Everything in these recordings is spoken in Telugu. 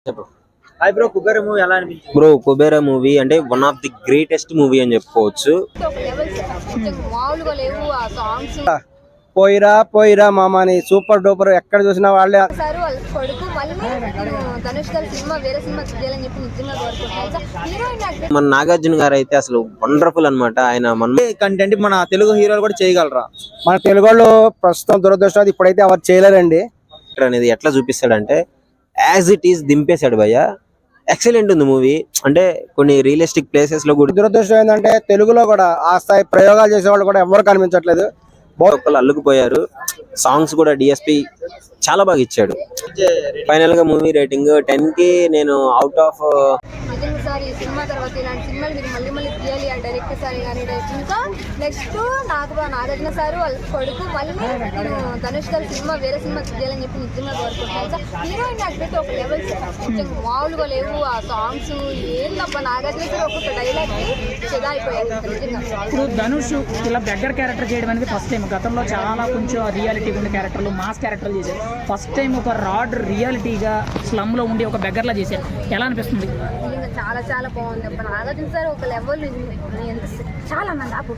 చెప్పు. హాయ్ బ్రో, కుబేర మూవీ ఎలా అనిపించింది? బ్రో కుబేరా మూవీ అంటే one of the greatest movie అని చెప్పుకోవచ్చు. మామూలుగా లేవు ఆ సాంగ్స్. పోయిరా పోయిరా మామని సూపర్ డూపర్ ఎక్కడ చూసినా వాళ్ళే. సార్ వాళ్ళ కొడుకు మళ్ళీ ధనుష్ గారి సినిమా వేరే సినిమా చేయాలని చెప్పి నిజంగా కోరుకుంటున్నాను. హీరోయిన్ మన నాగార్జున గారు అయితే అసలు వండర్ఫుల్ అన్నమాట. ఆయన మన కంటెంట్ మన తెలుగు హీరోలు కూడా చేయగలరా? మన తెలుగు వాళ్ళు ప్రస్తుతం దురదృష్టం ఇప్పుడైతే ఎవరు చేయలేరండి. అనేది ఎట్లా చూపిస్తాడంటే యాజ్ ఇట్ ఈస్ దింపేశాడు భయ్య. ఎక్సలెంట్ ఉంది మూవీ. అంటే కొన్ని రియలిస్టిక్ ప్లేసెస్ లో కూడా దురదృష్టం ఏంటంటే తెలుగులో కూడా ఆ స్థాయి ప్రయోగాలు చేసే వాళ్ళు కూడా ఎవరు కనిపించట్లేదు. ఒక్కళ్ళు అల్లుకుపోయారు. సాంగ్స్ కూడా డిఎస్పి చాలా బాగా ఇచ్చాడు. ఫైనల్ గా మూవీ రేటింగ్ 10 కి నేను అవుట్ ఆఫ్ నిజంగా సార్ ఈ సినిమా తర్వాత ఇలాంటి సినిమాలు మీరు మళ్ళీ మళ్ళీ తీయాలి. ఆ డైరెక్టర్ సార్ కానీ ఇంకా నెక్స్ట్ నాగార్జున సార్ వాళ్ళ కొడుకు మళ్ళీ ధనుష్ గారి సినిమా వేరే సినిమా చేయాలని చెప్పి నిజంగా కోరుకుంటున్నాను. హీరోయిన్ యాక్టర్ ఒక లెవెల్ మామూలుగా లేవు ఆ సాంగ్స్. ఏంటబ్బా నాగార్జున సార్ ఒక్కొక్క డైలాగ్ చెదా అయిపోయారు నిజంగా. ఇప్పుడు ధనుష్ ఇలా బెగ్గర్ క్యారెక్టర్ చేయడం అనేది ఫస్ట్ టైం. గతంలో చాలా కొంచెం రియాలిటీ ఉన్న క్యారెక్టర్లు, మాస్ క్యారెక్టర్లు చేశారు. ఫస్ట్ టైం ఒక రాడ్ రియాలిటీగా స్లమ్ లో ఉండి ఒక బెగ్గర్లా చేశారు. ఎలా అనిపిస్తుంది? చాలా చాలా బాగుంది. అప్పుడు నాగార్జున సార్ ఒక లెవెల్ చాలా మంది ఆపు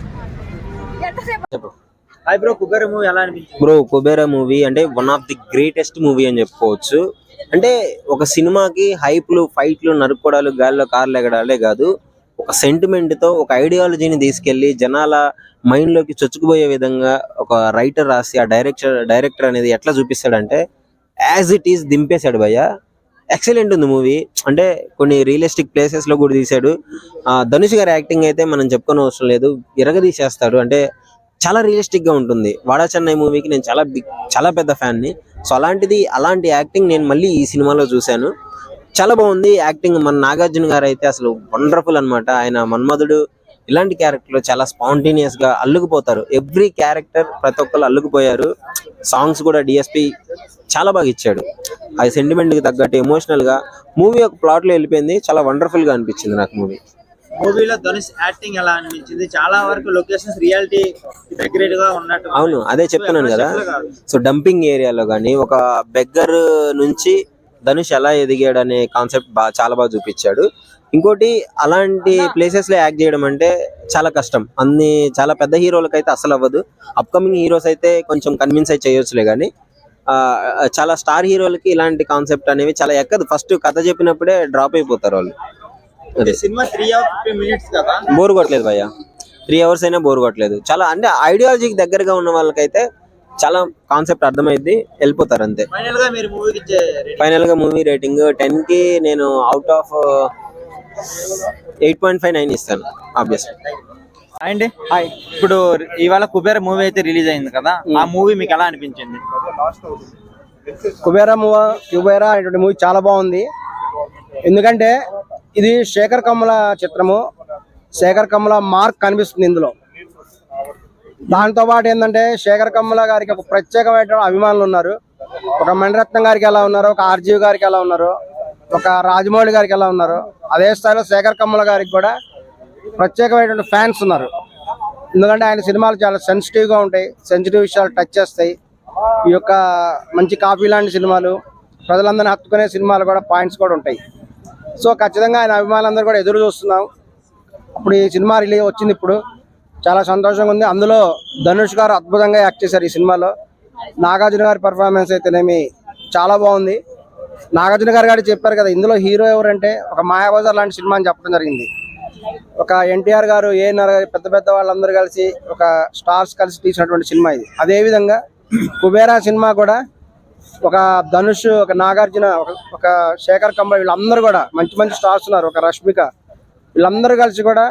ఎంతసేపు. హాయ్ బ్రో, కుబేర మూవీ ఎలా అనిపించింది? బ్రో కుబేరా మూవీ అంటే one of the greatest movie అని చెప్పుకోవచ్చు. అంటే ఒక సినిమాకి హైప్లు, ఫైట్లు, నరుక్కోడాలు, గాల్లో కార్లు ఎగడాలే కాదు, ఒక సెంటిమెంట్ తో ఒక ఐడియాలజీని తీసుకెళ్లి జనాల మైండ్ లోకి చొచ్చుకుపోయే విధంగా ఒక రైటర్ రాసి ఆ డైరెక్టర్ అనేది ఎట్లా చూపిస్తాడంటే యాజ్ ఇట్ ఈస్ దింపేశాడు భయ్య. ఎక్సలెంట్ ఉంది మూవీ. అంటే కొన్ని రియలిస్టిక్ ప్లేసెస్ లో కూడా తీశాడు. ధనుష్ గారి యాక్టింగ్ అయితే మనం చెప్పుకోని అవసరం లేదు, ఇరగదీసేస్తాడు. అంటే చాలా రియలిస్టిక్ గా ఉంటుంది. వాడా చెన్నై మూవీకి నేను చాలా పెద్ద ఫ్యాన్ ని. సో అలాంటి యాక్టింగ్ నేను మళ్ళీ ఈ సినిమాలో చూశాను. చాలా బాగుంది యాక్టింగ్. మన నాగార్జున గారు అయితే అసలు వండర్ఫుల్ అన్నమాట. ఆయన మన్మధుడు ఇలాంటి క్యారెక్టర్ చాలా స్పాంటేనియస్ గా అల్లుకుపోతారు. ఎవ్రీ క్యారెక్టర్ ప్రతి ఒక్కరు అల్లుకుపోయారు. సాంగ్స్ కూడా డిఎస్పి చాలా బాగా ఇచ్చాడు. అది సెంటిమెంట్ కి తగ్గట్టు ఎమోషనల్ గా మూవీ ఒక ప్లాట్ లో వెళ్ళిపోయింది. చాలా వండర్ఫుల్ గా అనిపించింది నాకు మూవీ. మూవీలో ధనుష్ యాక్టింగ్ ఎలా అనిపించింది? చాలా వరకు లొకేషన్స్ రియాలిటీ దగ్గర గా ఉన్నట్టు. అవును, అదే చెప్తున్నాను కదా. సో డంపింగ్ ఏరియాలో గానీ ఒక బెగ్గర్ నుంచి ధనుష్ ఎలా ఎదిగాడు అనే కాన్సెప్ట్ చాలా బాగా చూపించాడు. ఇంకోటి అలాంటి ప్లేసెస్ లో యాక్ట్ చేయడం అంటే చాలా కష్టం. చాలా పెద్ద హీరోలకు అయితే అసలు అవ్వదు. అప్కమింగ్ హీరోస్ అయితే కొంచెం కన్విన్స్ అయి చేయొచ్చులే కానీ చాలా స్టార్ హీరోలకి ఇలాంటి కాన్సెప్ట్ అనేవి చాలా ఎక్కదు. ఫస్ట్ కథ చెప్పినప్పుడే డ్రాప్ అయిపోతారు వాళ్ళు. సినిమా 3 hours 50 minutes కదా, బోర్ కొట్టలేదు భయ్య. 3 hours అయినా బోర్ కొట్టలేదు. చాలా అంటే ఐడియాలజీకి దగ్గరగా ఉన్న వాళ్ళకైతే చాలా కాన్సెప్ట్ అర్థమైంది, వెళ్ళిపోతారు అంతే. ఫైనల్ గా మూవీ రేటింగ్ 10 కి నేను అవుట్ ఆఫ్ 8.59 ఇస్తాను ఆబ్వియస్లీ. అండి హాయ్, ఇప్పుడు ఇవాళ కుబేర మూవీ అయితే రిలీజ్ అయింది కదా, ఆ మూవీ మీకు ఎలా అనిపించింది? కుబేరా అనేటువంటి మూవీ చాలా బాగుంది. ఎందుకంటే ఇది శేఖర్ కమ్ముల చిత్రము. శేఖర్ కమ్ముల మార్క్ కనిపిస్తుంది ఇందులో. దాంతో పాటు ఏంటంటే శేఖర్ కమ్ముల గారికి ఒక ప్రత్యేకమైన అభిమానులు ఉన్నారు. ఒక మణిరత్నం గారికి ఎలా ఉన్నారు, ఒక ఆర్జీవి గారికి ఎలా ఉన్నారు, ఒక రాజమౌళి గారికి ఎలా ఉన్నారు, అదే స్థాయిలో శేఖర్ కమ్ముల గారికి కూడా ప్రత్యేకమైనటువంటి ఫ్యాన్స్ ఉన్నారు. ఎందుకంటే ఆయన సినిమాలు చాలా సెన్సిటివ్గా ఉంటాయి, సెన్సిటివ్ విషయాలు టచ్ చేస్తాయి. ఈ యొక్క మంచి కాపీ లాంటి సినిమాలు, ప్రజలందరినీ హత్తుకునే సినిమాలు కూడా పాయింట్స్ కూడా ఉంటాయి. సో ఖచ్చితంగా ఆయన అభిమానులందరూ కూడా ఎదురు చూస్తున్నాం. అప్పుడు ఈ సినిమా రిలీజ్ వచ్చింది, ఇప్పుడు చాలా సంతోషంగా ఉంది. అందులో ధనుష్ గారు అద్భుతంగా యాక్ట్ చేశారు ఈ సినిమాలో. నాగార్జున గారి పర్ఫార్మెన్స్ అయితేనేమి చాలా బాగుంది. నాగార్జున గారు చెప్పారు కదా, ఇందులో హీరో ఎవరంటే ఒక మాయాబజార్ లాంటి సినిమా అని చెప్పడం జరిగింది. ఒక ఎన్టీఆర్ గారు, ఏఎన్ఆర్ గారు, పెద్ద పెద్ద వాళ్ళందరూ కలిసి ఒక స్టార్స్ కలిసి తీసినటువంటి సినిమా ఇది. అదేవిధంగా కుబేరా సినిమా కూడా ఒక ధనుష్, ఒక నాగార్జున, ఒక శేఖర్ కమ్ముల, వీళ్ళందరూ కూడా మంచి మంచి స్టార్స్ ఉన్నారు. ఒక రష్మిక, వీళ్ళందరూ కలిసి కూడా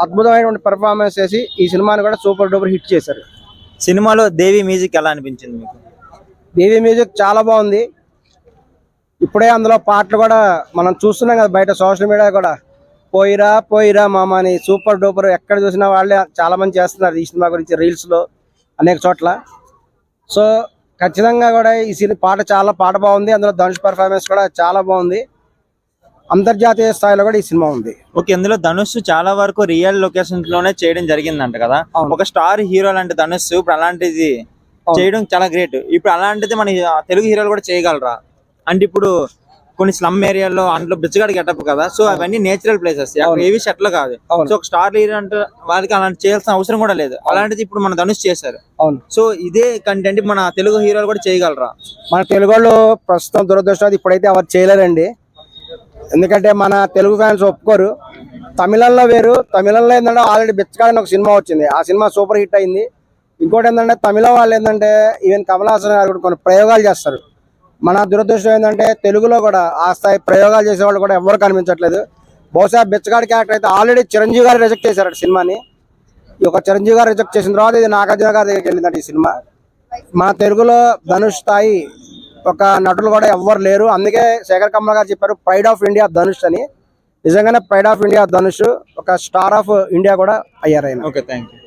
అద్భుతమైనటువంటి పెర్ఫార్మెన్స్ చేసి ఈ సినిమాని కూడా సూపర్ డూపర్ హిట్ చేశారు. సినిమాలో దేవి మ్యూజిక్ ఎలా అనిపించింది మీకు? దేవి మ్యూజిక్ చాలా బాగుంది. ఇప్పుడే అందులో పాటలు కూడా మనం చూస్తున్నాం కదా బయట సోషల్ మీడియా కూడా. పోయిరా పోయిరా మామని సూపర్ డూపర్ ఎక్కడ చూసినా వాళ్ళే చాలా మంది చేస్తున్నారు ఈ సినిమా గురించి, రీల్స్ లో అనేక చోట్ల. సో ఖచ్చితంగా కూడా ఈ సినిమా పాట బాగుంది. అందులో ధనుష్ పర్ఫార్మెన్స్ కూడా చాలా బాగుంది. అంతర్జాతీయ స్థాయిలో కూడా ఈ సినిమా ఉంది. ఓకే, ఇందులో ధనుష్ చాలా వరకు రియల్ లొకేషన్స్ లోనే చేయడం జరిగిందంట కదా. ఒక స్టార్ హీరో లాంటి ధనుష్ ఇప్పుడు అలాంటిది చేయడం చాలా గ్రేట్. ఇప్పుడు అలాంటిది మన తెలుగు హీరోలు కూడా చేయగలరా? అంటే ఇప్పుడు కొన్ని స్లమ్ ఏరియాలో అందులో బిచ్చగాడి గెటప్ కదా, సో అవన్నీ నేచురల్ ప్లేసెస్, ఏవి సెట్లు కాదు. అవును. సో ఒక స్టార్ హీరో అంటే వాళ్ళకి అలాంటి చేయాల్సిన అవసరం కూడా లేదు. అలాంటిది ఇప్పుడు మన ధనుష్ చేశారు. అవును. సో ఇదే కంటెంట్ మన తెలుగు హీరోలు కూడా చేయగలరా? మన తెలుగు వాళ్ళు ప్రస్తుతం దురదృష్టం ఇప్పుడైతే ఎవరు చేయలేరండి. ఎందుకంటే మన తెలుగు ఫ్యాన్స్ ఒప్పుకోరు. తమిళంలో వేరు. తమిళంలో ఏంటంటే ఆల్రెడీ బిచ్చగాడని ఒక సినిమా వచ్చింది, ఆ సినిమా సూపర్ హిట్ అయింది. ఇంకోటి ఏంటంటే తమిళ వాళ్ళు ఏంటంటే ఈవెన్ కమల్ హాసన్ గారు కూడా కొన్ని ప్రయోగాలు చేస్తారు. మన దురదృష్టం ఏంటంటే తెలుగులో కూడా ఆ స్థాయి ప్రయోగాలు చేసే వాళ్ళు కూడా ఎవరు కనిపించట్లేదు. బహుశా బిచ్చగాడి క్యారెక్టర్ అయితే ఆల్రెడీ చిరంజీవి గారు రిజెక్ట్ చేశారు సినిమాని. ఈ ఒక చిరంజీవి గారు రిజెక్ట్ చేసిన తర్వాత ఇది నాగార్జున గారి దగ్గరికి వెళ్ళిందండి ఈ సినిమా. మన తెలుగులో ధనుష్ స్థాయి ఒక నటులు కూడా ఎవ్వరు లేరు. అందుకే శేఖర్ కమల గారు చెప్పారు ప్రైడ్ ఆఫ్ ఇండియా ధనుష్ అని. నిజంగానే ప్రైడ్ ఆఫ్ ఇండియా ధనుష్, ఒక స్టార్ ఆఫ్ ఇండియా కూడా అయ్యారు ఆయన. Okay, thank you.